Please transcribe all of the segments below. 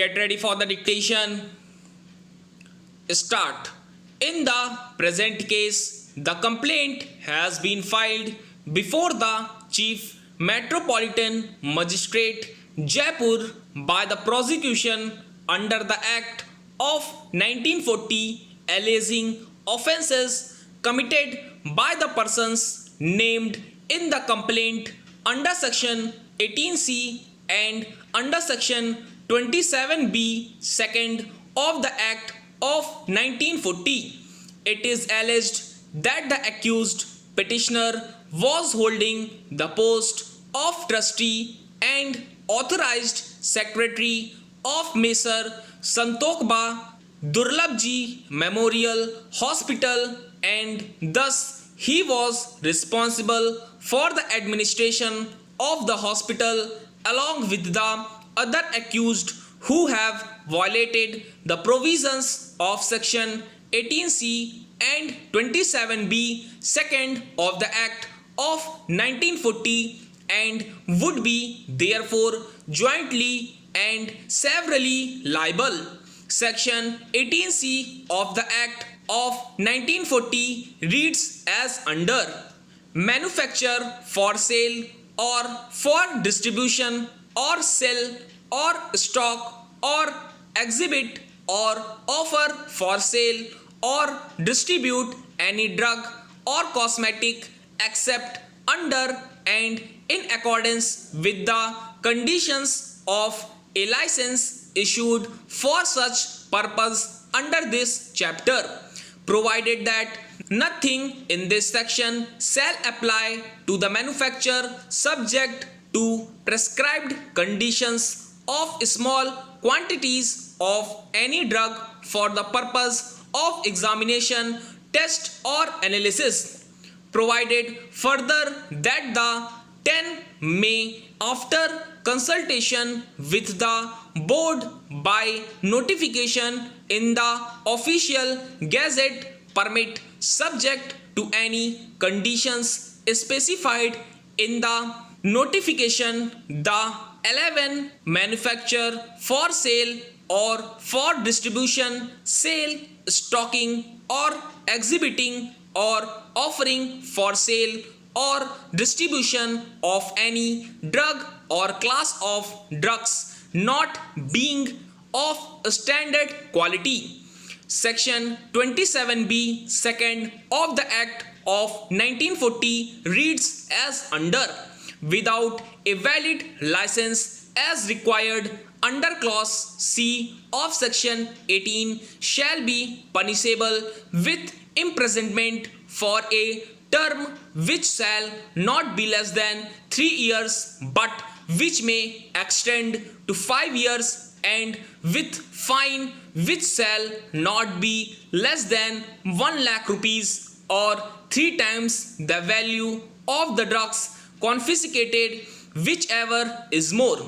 Get ready for the dictation. Start. In the present case, the complaint has been filed before the Chief Metropolitan Magistrate, Jaipur, by the prosecution under the Act of 1940, alleging offences committed by the persons named in the complaint under section 18C and under section 27B second of the Act of 1940. It is alleged that the accused petitioner was holding the post of trustee and authorized secretary of Messer Santokba Durlabji Memorial Hospital, and thus he was responsible for the administration of the hospital along with the other accused who have violated the provisions of section 18C and 27B second of the Act of 1940 and would be therefore jointly and severally liable. Section 18C of the Act of 1940 reads as under: manufacture for sale or for distribution or sell or stock or exhibit or offer for sale or distribute any drug or cosmetic except under and in accordance with the conditions of a license issued for such purpose under this chapter, provided that nothing in this section shall apply to the manufacture subject to prescribed conditions of small quantities of any drug for the purpose of examination, test or analysis, provided further that the 10 may, after consultation with the board by notification in the official gazette, permit, subject to any conditions specified in the notification, the 11 manufacture for sale or for distribution, sale, stocking or exhibiting or offering for sale or distribution of any drug or class of drugs not being of standard quality. Section 27B second of the Act of 1940 reads as under: without a valid license as required under clause C of section 18 shall be punishable with imprisonment for a term which shall not be less than 3 years but which may extend to 5 years, and with fine which shall not be less than 1 lakh rupees or 3 times the value of the drugs confiscated, whichever is more,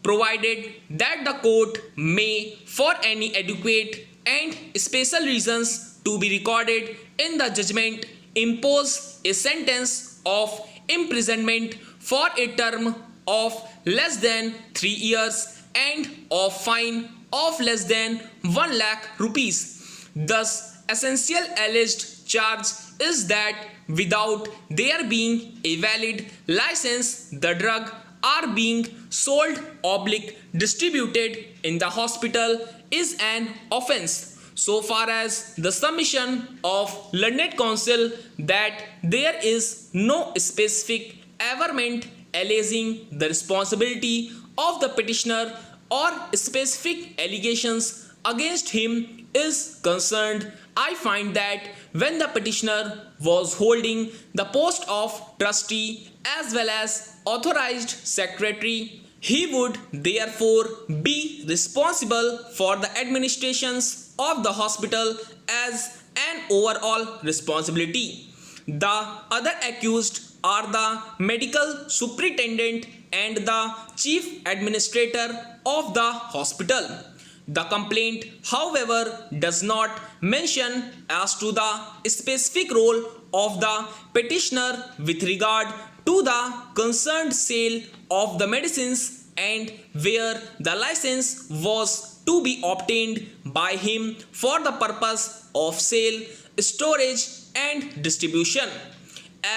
provided that the court may, for any adequate and special reasons to be recorded in the judgment, impose a sentence of imprisonment for a term of less than 3 years and of fine of less than 1 lakh rupees. Thus, essential alleged charge is that without there being a valid license, the drug are being sold oblique distributed in the hospital is an offence, so far as the submission of learned counsel that there is no specific averment alleging the responsibility of the petitioner or specific allegations against him is concerned. I find that when the petitioner was holding the post of trustee as well as authorized secretary, he would therefore be responsible for the administrations of the hospital as an overall responsibility. The other accused are the medical superintendent and the chief administrator of the hospital. The complaint, however, does not mention as to the specific role of the petitioner with regard to the concerned sale of the medicines and where the license was to be obtained by him for the purpose of sale, storage and distribution,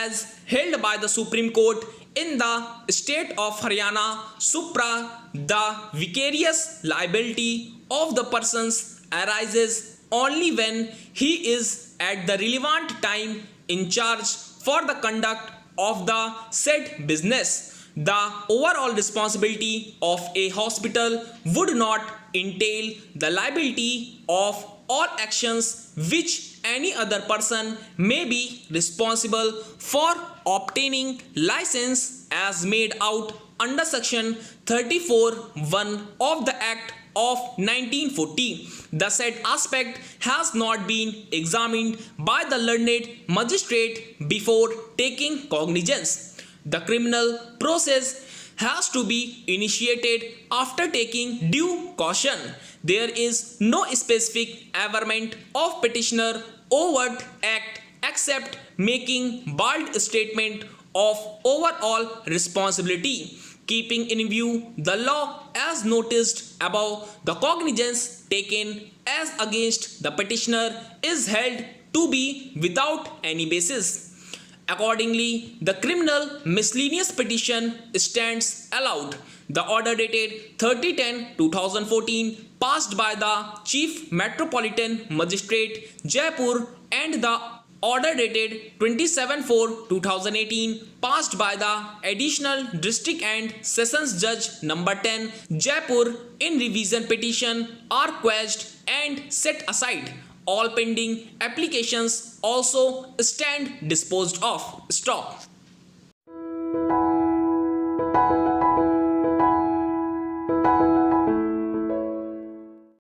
as held by the Supreme Court in the state of Haryana. Supra, the vicarious liability of the persons arises only when he is at the relevant time in charge for the conduct of the said business. The overall responsibility of a hospital would not entail the liability of all actions which any other person may be responsible for obtaining license as made out under section 34(1) of the Act of 1940. The said aspect has not been examined by the learned magistrate before taking cognizance. The criminal process has to be initiated after taking due caution. There is no specific averment of petitioner overt act except making bold statement of overall responsibility. Keeping in view the law as noticed above, the cognizance taken as against the petitioner is held to be without any basis. Accordingly, the criminal miscellaneous petition stands allowed. The order dated 30/10/2014 passed by the Chief Metropolitan Magistrate Jaipur and the order dated 27/4/2018 passed by the Additional District and Sessions Judge number 10 Jaipur in revision petition are quashed and set aside. All pending applications also stand disposed of. Stop.